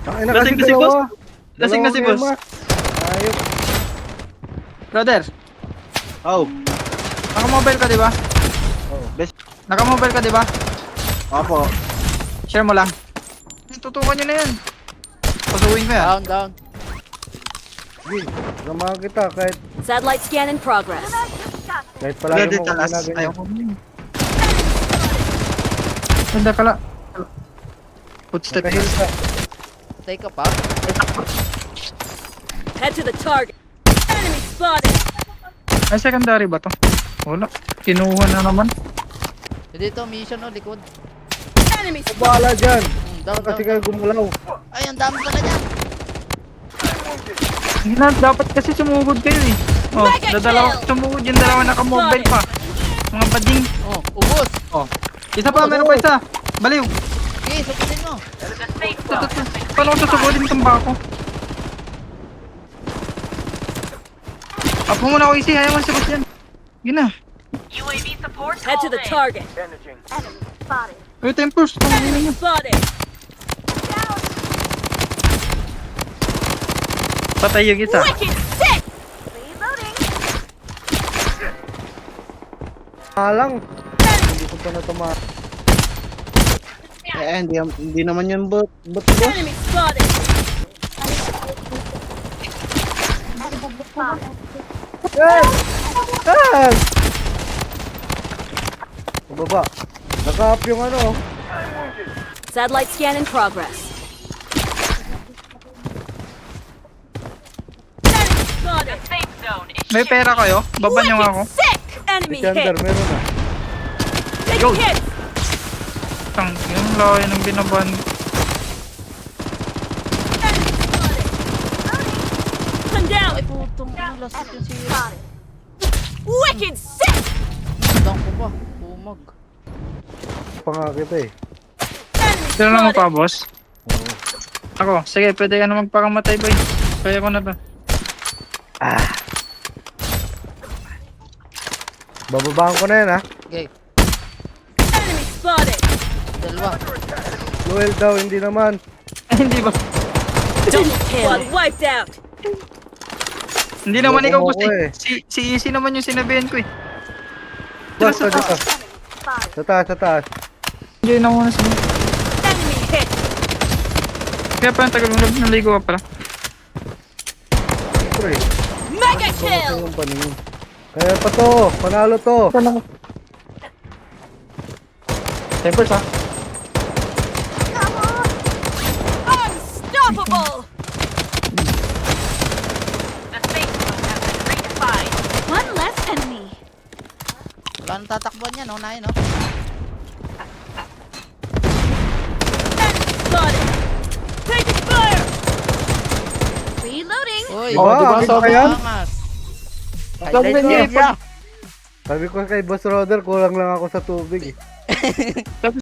Ay, Lasing na si boss. Lasing na si boss. Ayop. Brother, Oh, naka-mobile ka, di ba? Oh. best. Naka-mobile ka, di ba? Opo. Share mo lang. Tutukan nyo na yan. Pasuhin ko yan. Down. Sige, samahan kita kahit Satellite scan in progress. palagi Dito mo kung talas. ginaganyan. Ayaw ko. Ganda ka lang. Footstep. Nakahil ka. Take up ha. Head to the target. Enemy spotted. Ay, secondary ba to? Wala. Kinuha na naman. Dito, mission o, likod. Enemy spotted. Bahala dyan. Down. Kasi kayo gumulaw. Ay, ang dami pala dyan. Dapat kasi sumugod kayo eh. Oh, Mega dadalawa kill! sumugod yung dalawa naka-mobile pa. Mga bading. Oh, ubos. Oh. Isa pa, meron pa isa. Baliw. Sige, sukutin mo. Paano ko susugudin itong bako? Apo muna ako isi, ayaw mo sagot yan. Yun na. Head to the target. Ay, tempers. Enemy spotted. Patay yung isa. Wicked sick. Malang. Hindi ko pa natama. Hindi naman yun bot boss. Enemy spotted. Yes! Yes! Baba. Naka-up yung ano. Satellite scan in progress. Enemy spotted. May pera kayo? Baba niyo nga ako. Wicked sick. Enemy Chander, hit. meron na. Taking hits. Tang, yung laki ng binaban. Enemy spotted. One down. Ay, putong ano, last hit yung sira. Wicked sick. Down ko ba? Bumag. Pangakit eh. Enemy Sino lang mo spotted. pa, boss? Ako, sige, pwede ka na magpakamatay, boy. Kaya ko na to. Bababahan ko na yan ha. Okay, Enemy spotted. dalawa. Loyal daw, hindi naman. Hindi ba? Double kill. Wiped out. Hindi naman ikaw, Loko boss. mo eh. Si Easy naman yung sinabihan ko eh. Basta dito. Sa taas, sa taas. Enjoy na muna sa Enemy hit. Kaya pa yung tagal mo naligo ka pala. Pre, Mega kill. yung paningin. Kaya pa to, panalo to. Tempers ha? Unstoppable. One less enemy. Wala nang tatakbuhan yan, unahin no? Spotted. Taking fire. Reloading. Uy, Oh, diba? angas. Sabi ko yan? Angas. Sabi Highlight niya, ko yan. Sabi ko kay Boss Roder, kulang lang ako sa tubig eh.